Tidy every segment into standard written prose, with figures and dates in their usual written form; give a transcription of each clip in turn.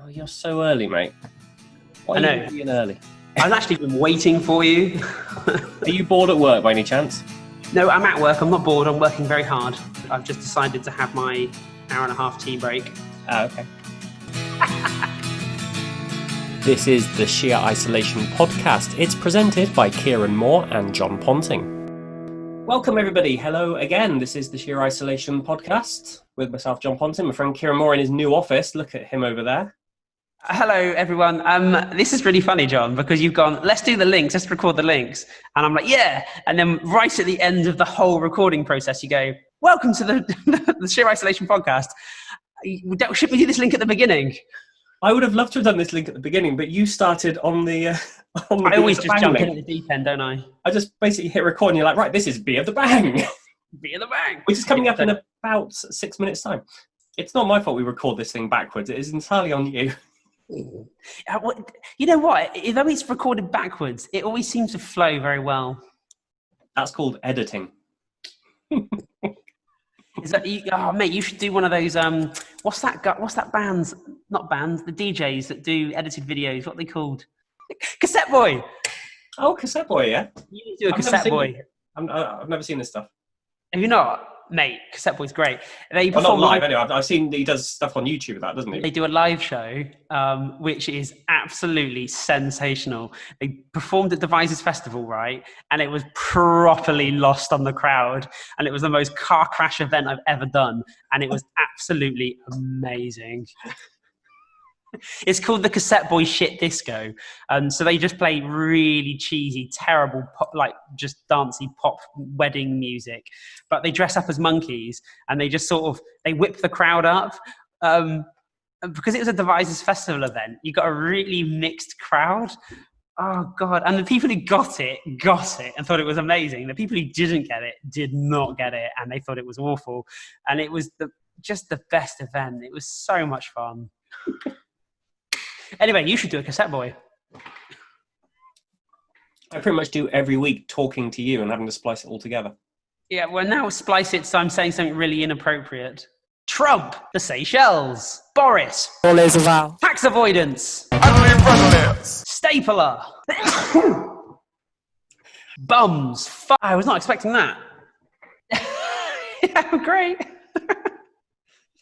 Oh, you're so early, mate. Why I know. Are you being early? I've actually been waiting for you. Are you bored at work by any chance? No, I'm at work. I'm not bored. I'm working very hard. I've just decided to have my hour-and-a-half tea break. Ah, okay. This is the Sheer Isolation podcast. It's presented by Kieran Moore and Jon Ponting. Welcome, everybody. Hello again. This is the Sheer Isolation podcast with myself, Jon Ponting, my friend Kieran Moore in his new office. Look at him over there. Hello, everyone. This is really funny, John, because you've gone, let's do the links, let's record the links. And I'm like, yeah. And then right at the end of the whole recording process, you go, welcome to the Sheer Isolation podcast. Should we do this link at the beginning? I would have loved to have done this link at the beginning, but you started on the... I always just jump in at the deep end, don't I? I just basically hit record and you're like, right, this is Be of the Bang. Be of the Bang. Which is coming up in about 6 minutes' time. It's not my fault we record this thing backwards. It is entirely on you. You know what? Though it's recorded backwards, it always seems to flow very well. That's called editing. Is that you? Oh, mate, you should do one of those. What's that band's? Not bands. The DJs that do edited videos. What are they called? Cassette Boy. Oh, Cassette Boy, yeah. You need to do a Cassette Boy. I've never seen this stuff. Have you not? Mate, Cassette Boy's great. They perform not live anyway. I've seen he does stuff on YouTube with that, doesn't he? They do a live show, which is absolutely sensational. They performed at Devices Festival, right? And it was properly lost on the crowd. And it was the most car crash event I've ever done. And it was absolutely amazing. It's called the Cassette Boy Shit Disco. So they just play really cheesy, terrible, pop, like just dancey pop wedding music. But they dress up as monkeys and they just they whip the crowd up. Because it was a Devices Festival event, you got a really mixed crowd. Oh, God. And the people who got it and thought it was amazing. The people who didn't get it did not get it and they thought it was awful. And it was just the best event. It was so much fun. Anyway, you should do a Cassette Boy. I pretty much do every week talking to you and having to splice it all together. Yeah, well, now splice it so I'm saying something really inappropriate. Trump, the Seychelles, Boris, tax avoidance, stapler, bums. I was not expecting that. Yeah, great.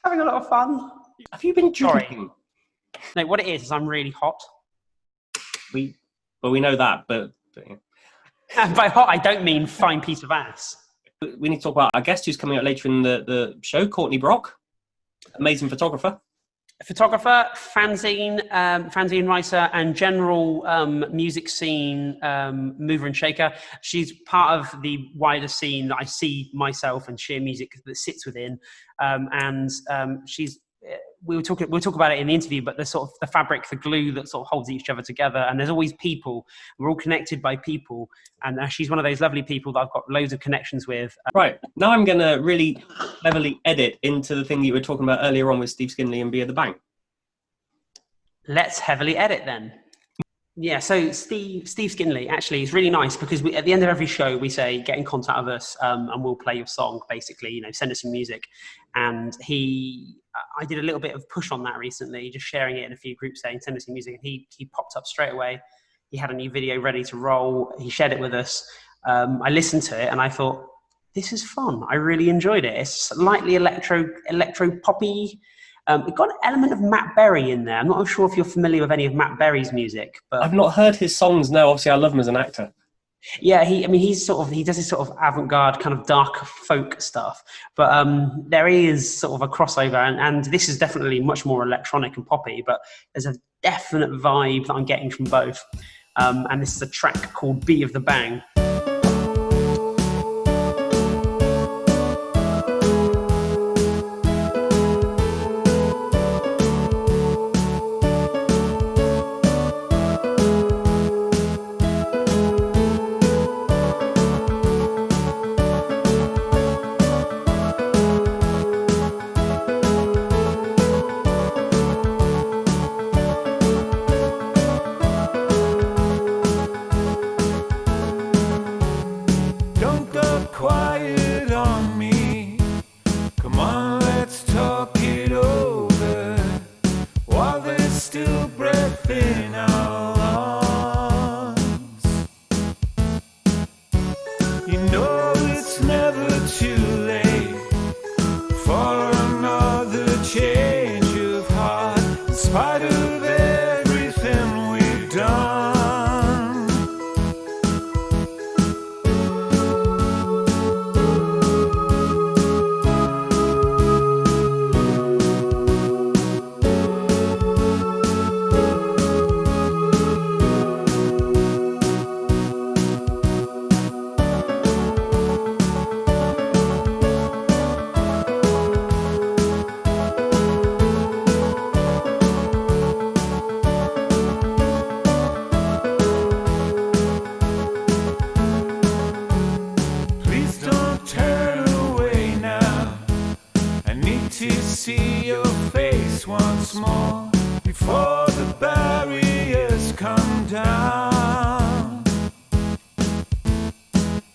Having a lot of fun. Have you been drinking? Sorry. No, what it is I'm really hot. We know that, but yeah. And by hot, I don't mean fine piece of ass. We need to talk about our guest who's coming up later in the show, Courtney Brock. Amazing photographer. Fanzine writer, and general music scene mover and shaker. She's part of the wider scene that I see myself and Sheer Music that sits within. She's we'll talk about it in the interview, but the sort of the fabric, the glue that sort of holds each other together. And there's always people. We're all connected by people. And she's one of those lovely people that I've got loads of connections with. Right. Now I'm going to really heavily edit into the thing you were talking about earlier on with Steve Skinley and Be of the Bang. Let's heavily edit then. Yeah, so Steve Skinley actually is really nice because at the end of every show we say get in contact with us and we'll play your song, basically, send us some music. And I did a little bit of push on that recently, just sharing it in a few groups saying send us some music, and he popped up straight away. He had a new video ready to roll. He shared it with us. I listened to it and I thought, this is fun. I really enjoyed it. It's slightly electro poppy. It got an element of Matt Berry in there. I'm not sure if you're familiar with any of Matt Berry's music, but I've not heard his songs. No, obviously I love him as an actor. Yeah, he does this sort of avant-garde kind of dark folk stuff, but there is sort of a crossover, and this is definitely much more electronic and poppy, but there's a definite vibe that I'm getting from both. And this is a track called Be of the Bang. still breath in our lungs. You know it's never too late for another change of heart, in spite of everything we've done. See your face once more before the barriers come down.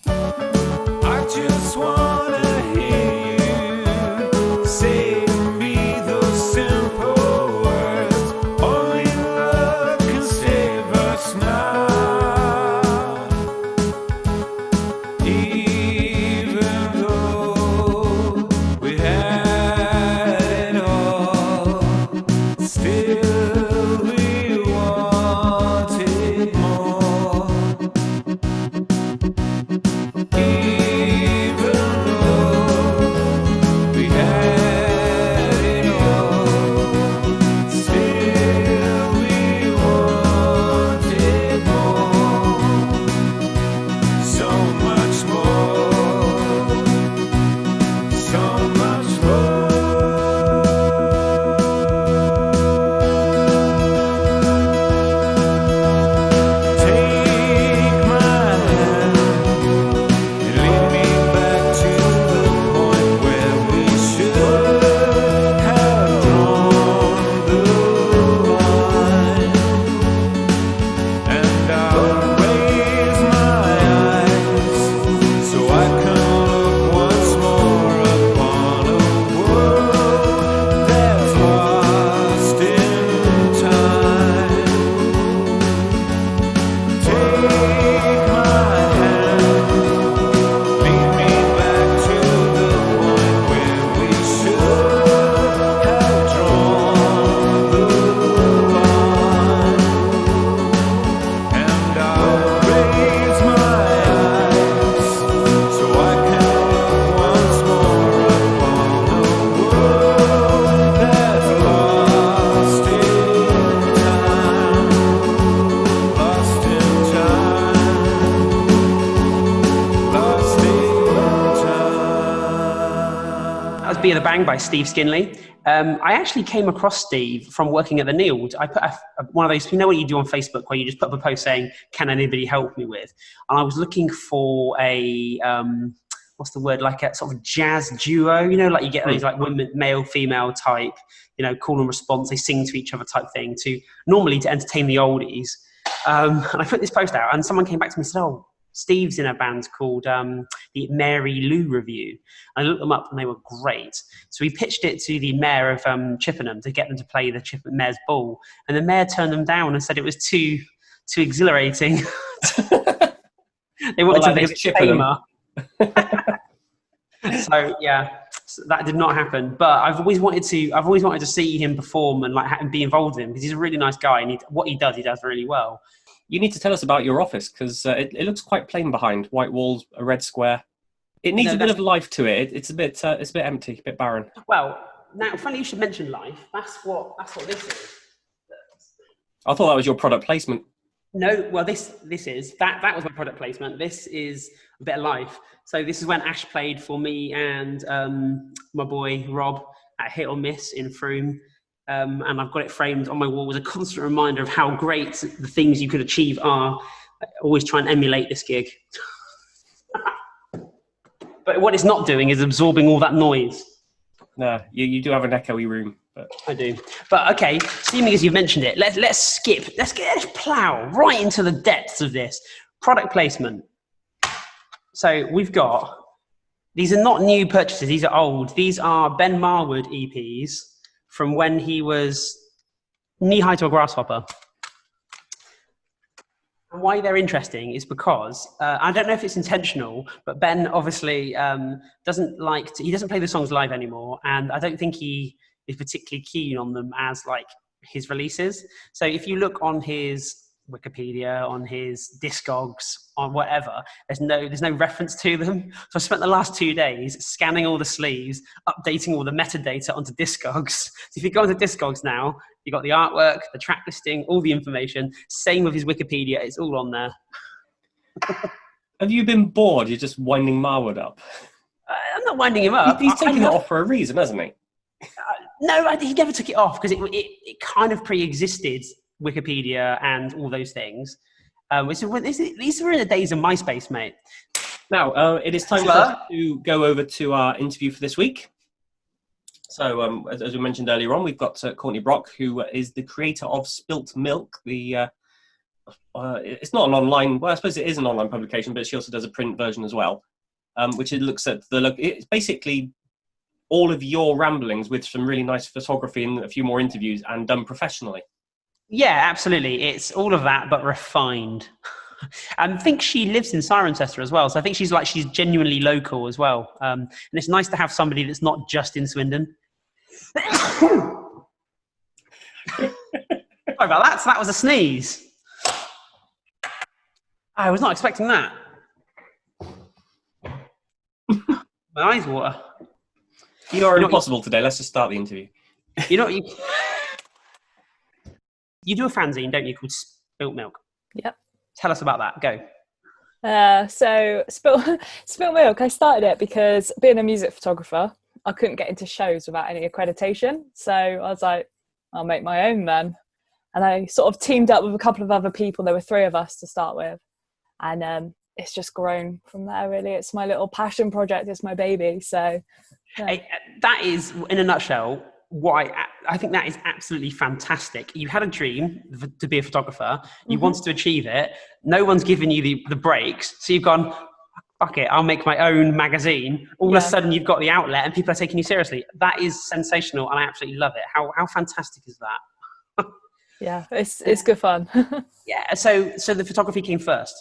I just wanna hear you say to me those simple words. Only love can save us now. Even though we have still we wanted more. Even though we had it all, still we wanted more. So much more, so much more. Be the Bang by Steve Skinley. I actually came across Steve from working at the Nield. I put one of those, you know what you do on Facebook where you just put up a post saying, can anybody help me with? And I was looking for a, what's the word, like a sort of jazz duo, you know, like you get those like women, male, female type, you know, call and response, they sing to each other type thing normally to entertain the oldies. And I put this post out and someone came back to me and said, oh, Steve's in a band called the Mary Lou Review. I looked them up and they were great. So we pitched it to the mayor of Chippenham to get them to play the Mayor's Ball. And the mayor turned them down and said it was too exhilarating. They wanted something a bit tamer. So yeah, that did not happen. But I've always wanted to see him perform and like be involved with him because he's a really nice guy and what he does really well. You need to tell us about your office because it looks quite plain behind. White walls, a red square. It needs a bit of life to it. It's a bit empty, a bit barren. Well, now funny you should mention life. That's what this is. I thought that was your product placement. No, well this is that was my product placement. This is a bit of life. So this is when Ash played for me and my boy Rob at Hit or Miss in Frome. And I've got it framed on my wall as a constant reminder of how great the things you could achieve are. I always try and emulate this gig. But what it's not doing is absorbing all that noise. No, you do have an echoey room. But I do. But okay, seeming as you've mentioned it, let's plow right into the depths of this. Product placement. So we've got, these are not new purchases, these are old. These are Ben Marwood EPs from when he was knee-high to a grasshopper. And why they're interesting is because I don't know if it's intentional, but Ben obviously doesn't he doesn't play the songs live anymore, and I don't think he is particularly keen on them as like his releases. So if you look on his Wikipedia, on his Discogs, on whatever, there's no reference to them. So I spent the last 2 days scanning all the sleeves, updating all the metadata onto Discogs. So if you go onto Discogs now, you've got the artwork, the track listing, all the information. Same with his Wikipedia, it's all on there. Have you been bored? You're just winding Marwood up. I'm not winding him up. He's taken it off for a reason, hasn't he? No, he never took it off because it kind of pre-existed Wikipedia and all those things. These were in the days of MySpace, mate. Now, it is time for us to go over to our interview for this week. So, as we mentioned earlier on, we've got Courtney Brock, who is the creator of Spilt Milk. It's not an online, well, I suppose it is an online publication, but she also does a print version as well, which it looks at it's basically all of your ramblings with some really nice photography and a few more interviews and done professionally. Yeah, absolutely. It's all of that, but refined. I think she lives in Cirencester as well, so I think she's genuinely local as well. And it's nice to have somebody that's not just in Swindon. Sorry about that. So that was a sneeze. I was not expecting that. My eyes water. You're impossible today. Let's just start the interview. You know what you do a fanzine, don't you, called Spilt Milk? Yep. Tell us about that. Go. So Spilt Milk, I started it because being a music photographer, I couldn't get into shows without any accreditation. So I was like, I'll make my own then. And I sort of teamed up with a couple of other people. There were 3 of us to start with. And it's just grown from there, really. It's my little passion project. It's my baby. So yeah. That is, in a nutshell, what I think that is absolutely fantastic. You had a dream to be a photographer. You wanted to achieve it. No one's given you the breaks. So you've gone, fuck it, I'll make my own magazine. All of a sudden you've got the outlet and people are taking you seriously. That is sensational and I absolutely love it. How fantastic is that? Yeah, it's good fun. Yeah, so the photography came first.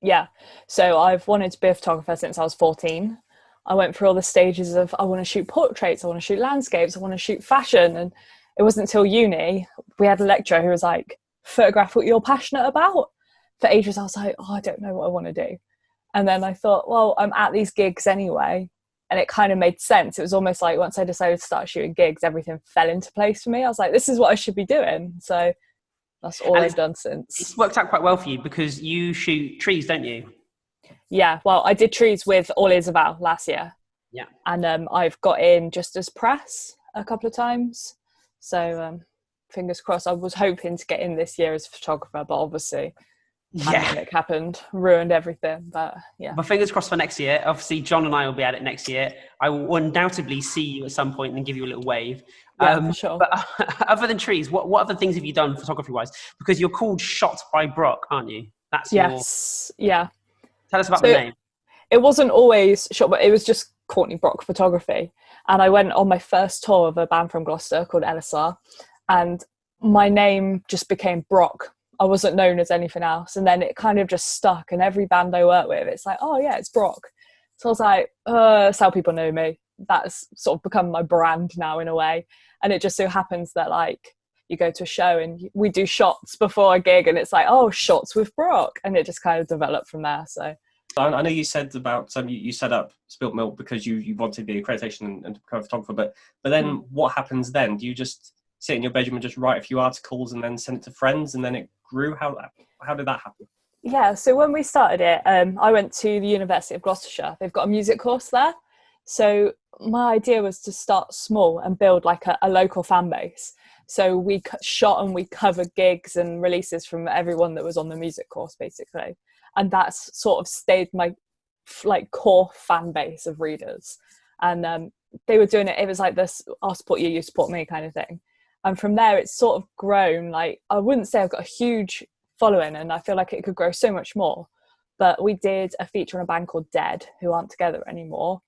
Yeah, so I've wanted to be a photographer since I was 14. I went through all the stages of I want to shoot portraits, I want to shoot landscapes, I want to shoot fashion. And it wasn't until uni, we had a lecturer who was like, photograph what you're passionate about. For ages, I was like, oh, I don't know what I want to do. And then I thought, well, I'm at these gigs anyway. And it kind of made sense. It was almost like once I decided to start shooting gigs, everything fell into place for me. I was like, this is what I should be doing. So that's all I've done since. It's worked out quite well for you because you shoot trees, don't you? Yeah, well, I did trees with All Ears About last year. Yeah. And I've got in just as press a couple of times. So fingers crossed. I was hoping to get in this year as a photographer, but obviously pandemic happened, ruined everything. But yeah. Well, fingers crossed for next year. Obviously, John and I will be at it next year. I will undoubtedly see you at some point and give you a little wave. Yeah, for sure. But other than trees, what other things have you done photography-wise? Because you're called Shot by Brock, aren't you? That's yeah. Tell us about the name. It wasn't always Shot, but it was just Courtney Brock Photography. And I went on my first tour of a band from Gloucester called LSR, and my name just became Brock. I wasn't known as anything else. And then it kind of just stuck. And every band I work with, it's like, oh yeah, it's Brock. So I was like, that's how people know me. That's sort of become my brand now in a way. And it just so happens that like you go to a show and we do shots before a gig and it's like, oh, shots with Brock. And it just kind of developed from there. So I know you said about you set up Spilt Milk because you wanted the accreditation and to become a photographer, but then what happens then? Do you just sit in your bedroom and just write a few articles and then send it to friends and then it grew? How did that happen? Yeah, so when we started it, I went to the University of Gloucestershire. They've got a music course there. So my idea was to start small and build like a local fan base. So we shot and we covered gigs and releases from everyone that was on the music course, basically. And that's sort of stayed my like core fan base of readers. And they were doing it. It was like this, I'll support you support me kind of thing. And from there, it's sort of grown. Like, I wouldn't say I've got a huge following, and I feel like it could grow so much more. But we did a feature on a band called Dead, who aren't together anymore.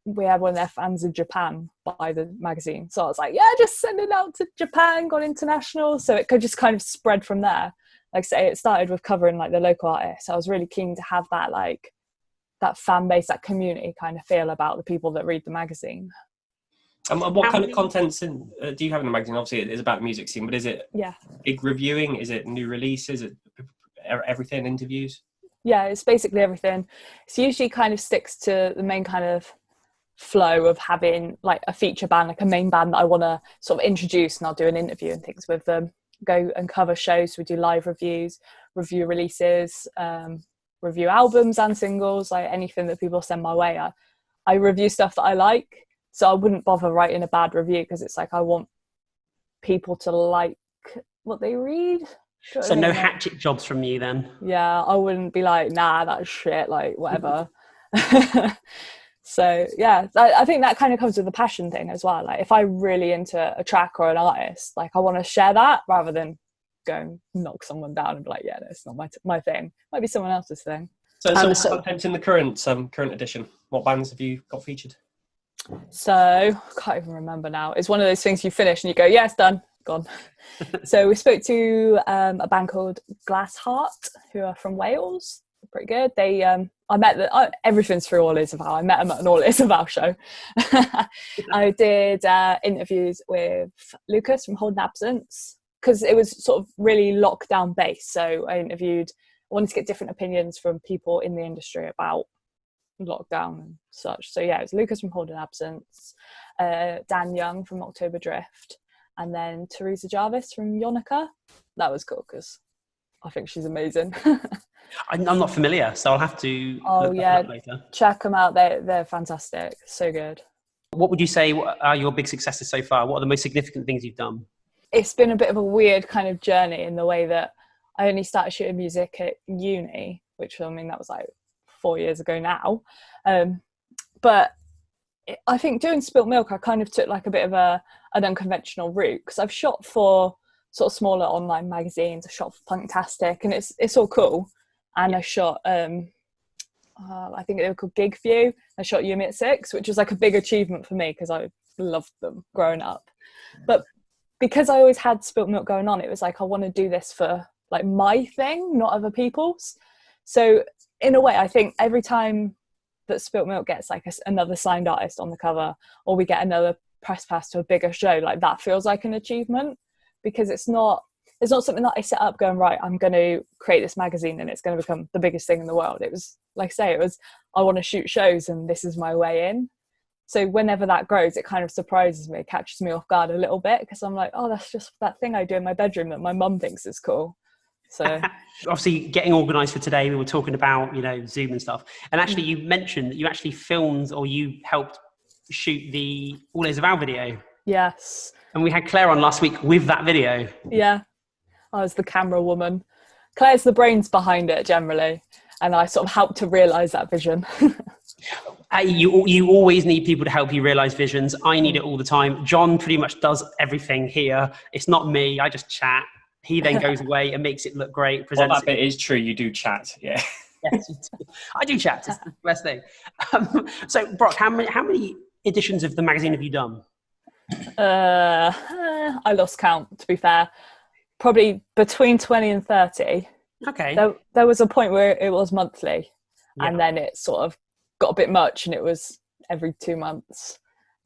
we had one of their fans in Japan buy the magazine. So I was like, yeah, just send it out to Japan, gone international. So it could just kind of spread from there. Like I say, it started with covering like the local artists. I was really keen to have that, like that fan base, that community kind of feel about the people that read the magazine. And what kind of contents do you have in the magazine? Obviously, it is about the music scene, but is it big reviewing? Is it new releases? Is it everything, interviews? Yeah, it's basically everything. It's usually kind of sticks to the main kind of flow of having like a feature band, like a main band that I want to sort of introduce, and I'll do an interview and things with them. Go and cover shows. We do live reviews, review releases, review albums and singles, like anything that people send my way. I review stuff that I like, so I wouldn't bother writing a bad review because it's like I want people to like what they read. So no hatchet jobs from you then? Yeah, I wouldn't be like, nah, that's shit, like whatever. So yeah, I think that kind of comes with the passion thing as well. Like if I'm really into a track or an artist, like I want to share that rather than go and knock someone down and be like, yeah, that's not my thing. Might be someone else's thing. So what's content in the current edition? What bands have you got featured? So I can't even remember now. It's one of those things you finish and you go, yeah, it's done, gone. So we spoke to a band called Glass Heart, who are from Wales. Pretty good. They I met everything's through All Is Avow. I met them at an All Is Avow show. I did interviews with Lucas from Hold an Absence because it was sort of really lockdown based. So I wanted to get different opinions from people in the industry about lockdown and such. So yeah, it was Lucas from Hold an Absence, Dan Young from October Drift, and then Teresa Jarvis from Yonica. That was cool because I think she's amazing. I'm not familiar, so I'll have to look that up later. Check them out. They're fantastic. So good. What would you say are your big successes so far? What are the most significant things you've done? It's been a bit of a weird kind of journey in the way that I only started shooting music at uni, which I mean, that was like 4 years ago now. But I think doing Spilt Milk, I kind of took like a bit of an unconventional route because I've shot for sort of smaller online magazines. I shot for Punktastic and it's all cool. And I shot, I think they were called Gig View. I shot Yumi at 6, which was like a big achievement for me because I loved them growing up. But because I always had Spilt Milk going on, it was like, I want to do this for like my thing, not other people's. So in a way, I think every time that Spilt Milk gets like another signed artist on the cover, or we get another press pass to a bigger show, like that feels like an achievement because it's not something that I set up going, right, I'm going to create this magazine and it's going to become the biggest thing in the world. It was, like I say, I want to shoot shows and this is my way in. So whenever that grows, it kind of surprises me, it catches me off guard a little bit because I'm like, oh, that's just that thing I do in my bedroom that my mum thinks is cool. So obviously getting organised for today, we were talking about, Zoom and stuff. And actually you mentioned that you actually filmed or you helped shoot the All Is Avow video. Yes. And we had Claire on last week with that video. Yeah. I was the camera woman. Claire's the brains behind it generally, and I sort of helped to realise that vision. You always need people to help you realise visions. I need it all the time. John pretty much does everything here. It's not me. I just chat. He then goes away and makes it look great. Well, that bit is true. You do chat, yeah. Yes, I do chat. It's the best thing. So, Brock, how many editions of the magazine have you done? I lost count, to be fair. Probably between 20 and 30. Okay. There was a point where it was monthly, and then it sort of got a bit much, and it was every 2 months.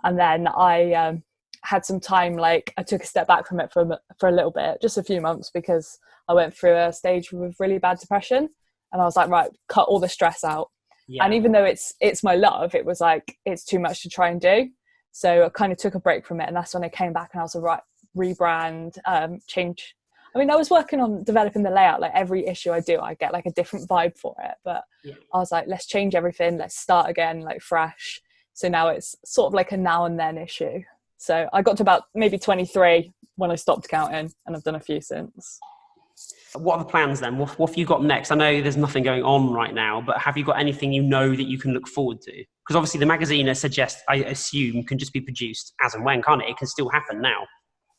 And then I had some time, like I took a step back from it for a little bit, just a few months, because I went through a stage with really bad depression, and I was like, right, cut all the stress out. Yeah. And even though it's my love, it was like it's too much to try and do. So I kind of took a break from it, and that's when I came back and I was like, right, rebrand, change. I mean, I was working on developing the layout. Like every issue I do, I get like a different vibe for it. But I was like, let's change everything. Let's start again, like fresh. So now it's sort of like a now and then issue. So I got to about maybe 23 when I stopped counting, and I've done a few since. What are the plans then? What have you got next? I know there's nothing going on right now, but have you got anything that you can look forward to? Because obviously the magazine I assume, can just be produced as and when, can't it? It can still happen now.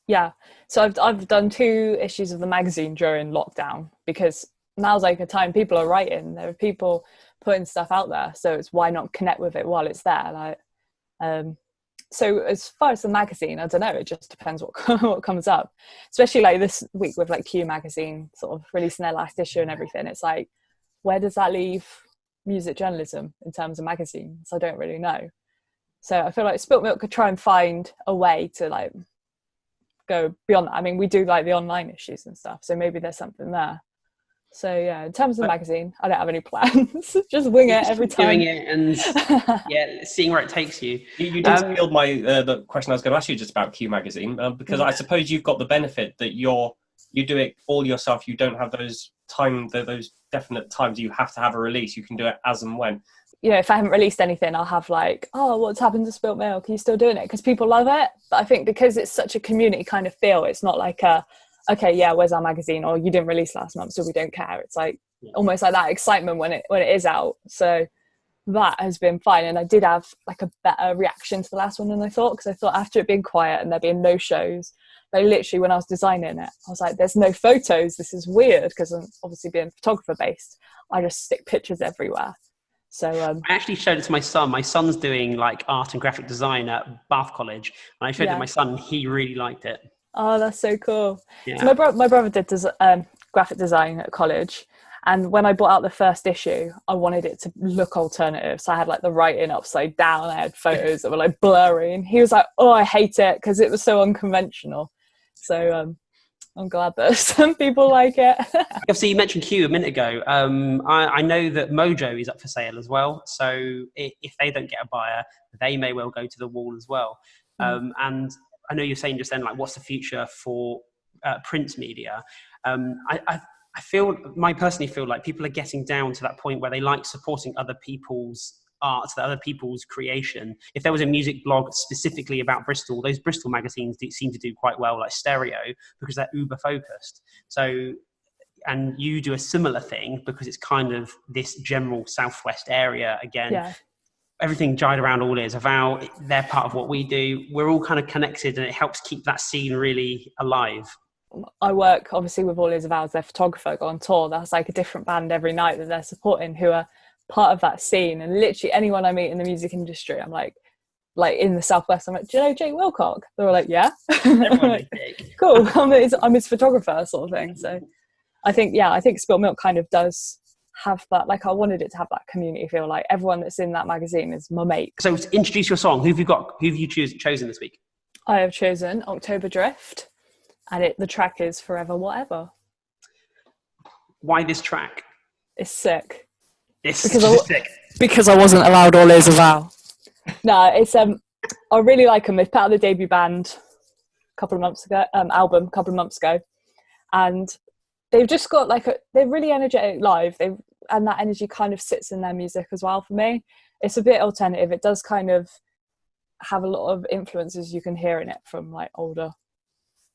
Yeah, so I've done 2 issues of the magazine during lockdown, because now's like a time people are writing, there are people putting stuff out there, so it's why not connect with it while it's there. Like So as far as the magazine, I don't know, it just depends what comes up, especially like this week with like Q magazine sort of releasing their last issue and everything. It's like, where does that leave music journalism in terms of magazines? I don't really know. So I feel like Spilt Milk could try and find a way to like go beyond that. I mean, we do like the online issues and stuff, so maybe there's something there. So yeah, in terms of the magazine, I don't have any plans. Just wing it every time. Doing it and yeah, seeing where it takes you. You did field my the question I was going to ask you just about Q magazine, because I suppose you've got the benefit that you do it all yourself. You don't have those definite times you have to have a release. You can do it as and when. You know, if I haven't released anything, I'll have like, oh, what's happened to Spilt Milk? Are you still doing it? Because people love it. But I think because it's such a community kind of feel, it's not like okay, yeah, where's our magazine? Or you didn't release last month, so we don't care. It's like almost like that excitement when it is out. So that has been fine. And I did have like a better reaction to the last one than I thought, because I thought after it being quiet and there being no shows, like literally when I was designing it, I was like, there's no photos. This is weird, because I'm obviously being photographer based. I just stick pictures everywhere. So I actually showed it to my son. My son's doing like art and graphic design at Bath College, and I showed it to my son, and he really liked it. Oh, that's so cool. Yeah. So my brother did graphic design at college, and when I bought out the first issue, I wanted it to look alternative. So I had like the writing upside down. I had photos that were like blurry, and he was like, "Oh, I hate it because it was so unconventional." So I'm glad that some people like it. Obviously, you mentioned Q a minute ago. I know that Mojo is up for sale as well. So if they don't get a buyer, they may well go to the wall as well. And I know you're saying just then, like, what's the future for print media? I personally feel like people are getting down to that point where they like supporting other people's art, other people's creation. If there was a music blog specifically about Bristol, those Bristol magazines seem to do quite well, like Stereo, because they're uber focused. So, and you do a similar thing because it's kind of this general southwest area again. Yeah. Everything Gied Around All Ears About, they're part of what we do. We're all kind of connected, and it helps keep that scene really alive. I work obviously with All Ears About as their photographer, go on tour. That's like a different band every night that they're supporting, who are part of that scene. And literally anyone I meet in the music industry, I'm like in the southwest, I'm like, do you know Jake Wilcock? They're all like, yeah. I'm like, cool, I'm his photographer, sort of thing. So I think Spilt Milk kind of does have that, like I wanted it to have that community feel, like everyone that's in that magazine is my mate. So to introduce your song, who have you chosen this week? I have chosen October Drift, and the track is Forever Whatever. Why this track? It's sick. Sick. Because I wasn't allowed All Ears About. No, it's I really like them. They put out the debut band album a couple of months ago, and they've just got like they're really energetic live. And that energy kind of sits in their music as well for me. It's a bit alternative. It does kind of have a lot of influences you can hear in it from like older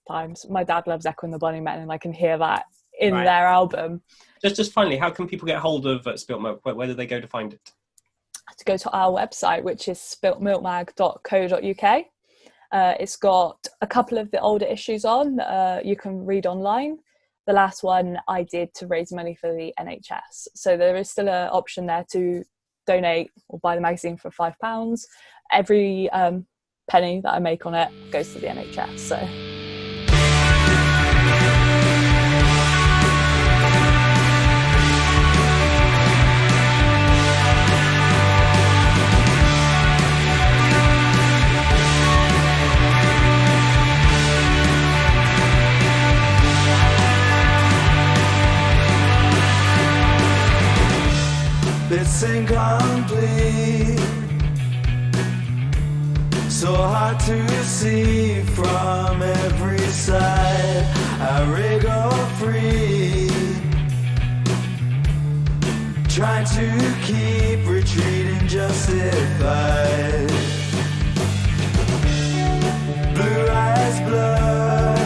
times. My dad loves Echo and the Bunnymen, and I can hear that in their album. Just finally, how can people get hold of Spilt Milk? Where do they go to find it? To go to our website, which is spiltmilkmag.co.uk. It's got a couple of the older issues on you can read online. The last one I did to raise money for the NHS. So there is still an option there to donate or buy the magazine for £5. Every penny that I make on it goes to the NHS. So. It's incomplete, so hard to see from every side. I wriggle free, trying to keep retreating justified. Blue eyes blur,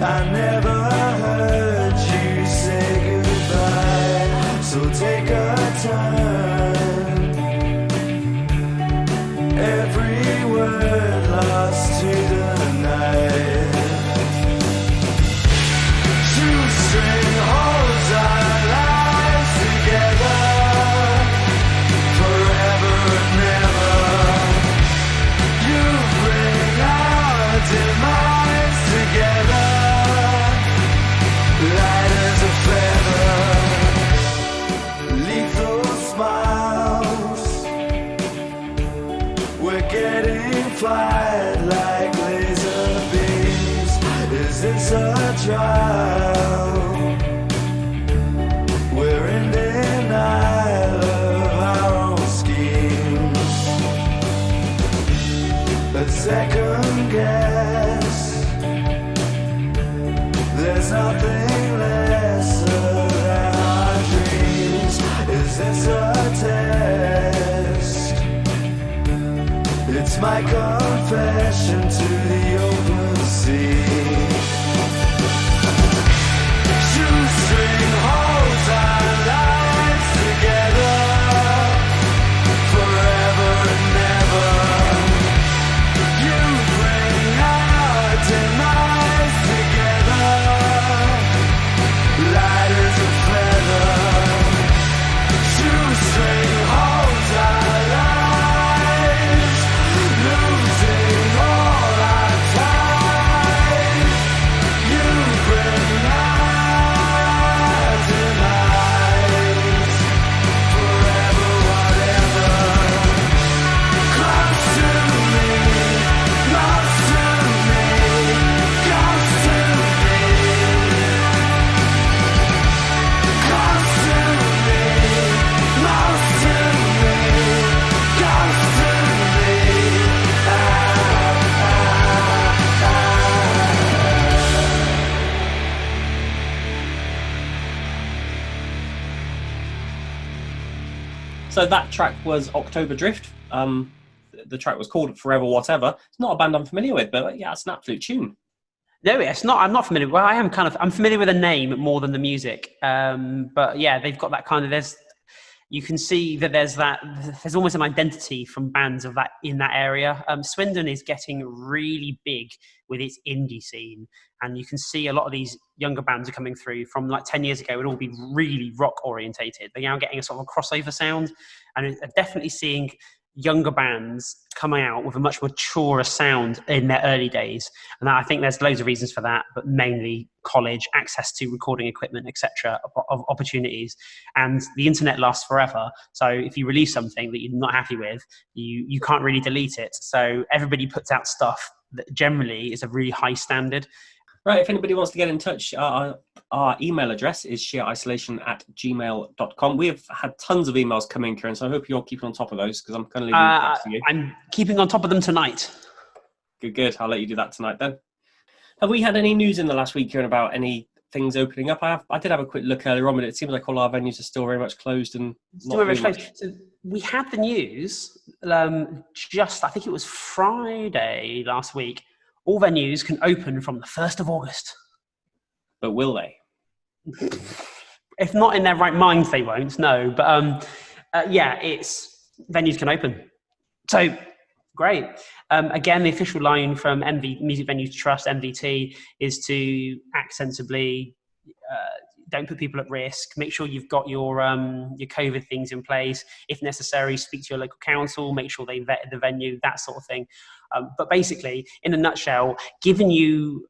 I never heard you say goodbye. So take a turn, every word lost to the night. Shoestring holds our lives together, forever and Is this a trial? We're in denial of our own schemes. A second guess. There's nothing lesser than our dreams. Is this a test? It's my confession to the open sea. Shoestring holds our lives together forever and ever. You bring our demise together, light as a feather. Shoestring holds our lives, losing all our ties. You bring our demise, forever, whatever. Close to me, close to me, close to me. Close to me, close to me, close to me. So that track was October Drift. The track was called Forever Whatever. It's not a band I'm familiar with, but yeah, it's an absolute tune. No, it's not. I'm not familiar. Well, I'm familiar with the name more than the music. But yeah, they've got that kind of. You can see that there's almost an identity from bands of that in that area. Swindon is getting really big with its indie scene, and you can see a lot of these younger bands are coming through from like 10 years ago. It would all be really rock orientated. They're now getting a sort of a crossover sound, and are definitely seeing younger bands coming out with a much maturer sound in their early days. And I think there's loads of reasons for that, but mainly college, access to recording equipment, etc., of opportunities. And the internet lasts forever. So if you release something that you're not happy with, you can't really delete it. So everybody puts out stuff that generally is a really high standard. Right, if anybody wants to get in touch, our email address is sheerisolation@gmail.com. We have had tons of emails come in, Kieran, so I hope you're keeping on top of those, because I'm kind of leaving it to you. I'm keeping on top of them tonight. Good. I'll let you do that tonight then. Have we had any news in the last week, Kieran, about any things opening up? I did have a quick look earlier on, but it seems like all our venues are still very much closed and still very much closed. So we had the news I think it was Friday last week. All venues can open from the 1st of August. But will they? If not in their right minds, they won't, no. But venues can open. So, great. Again, the official line from Music Venues Trust, MVT, is to act sensibly, don't put people at risk, make sure you've got your COVID things in place. If necessary, speak to your local council, make sure they vetted the venue, that sort of thing. But basically, in a nutshell, giving you,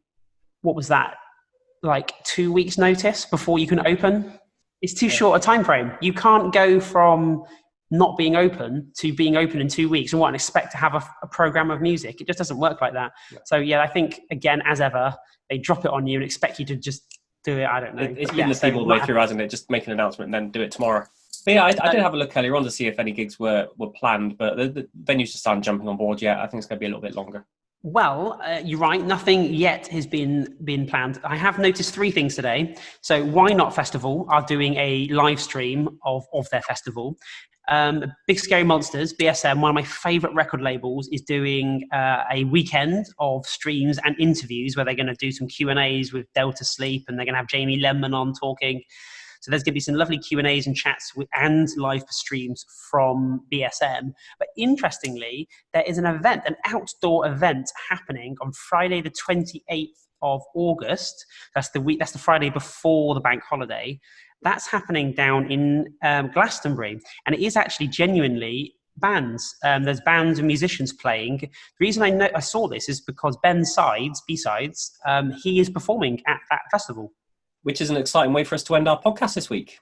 what was that, like 2 weeks notice before you can open? It's too short a time frame. You can't go from not being open to being open in 2 weeks and expect to have a program of music. It just doesn't work like that. Yeah. So yeah, I think, again, as ever, they drop it on you and expect you to just do it. I don't know. It's been the same all the way through, hasn't it? Just make an announcement and then do it tomorrow. But yeah, I did have a look earlier on to see if any gigs were planned, but the venues just aren't jumping on board yet. I think it's going to be a little bit longer. Well, you're right. Nothing yet has been planned. I have noticed 3 things today. So Why Not Festival are doing a live stream of their festival. Big Scary Monsters, BSM, one of my favourite record labels, is doing a weekend of streams and interviews where they're going to do some Q&As with Delta Sleep, and they're going to have Jamie Lemon on talking. So there's going to be some lovely Q&As and chats and live streams from BSM. But interestingly, there is an outdoor event happening on Friday the 28th of August. That's the Friday before the bank holiday. That's happening down in Glastonbury. And it is actually genuinely bands. There's bands and musicians playing. The reason I saw this is because B-Sides, he is performing at that festival. Which is an exciting way for us to end our podcast this week.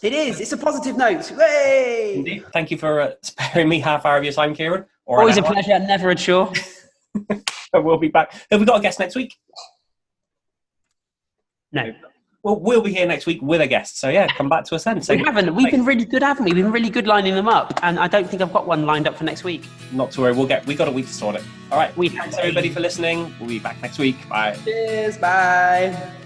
It is. It's a positive note. Hey! Indeed. Thank you for sparing me half hour of your time, Kieran. Always a pleasure. Never a chore. We'll be back. Have we got a guest next week? No. Well, we'll be here next week with a guest. So yeah, come back to us then. We haven't. We've been really good, haven't we? We've been really good lining them up, and I don't think I've got one lined up for next week. Not to worry. We got a week to sort it. All right. Thanks everybody for listening. We'll be back next week. Bye. Cheers. Bye.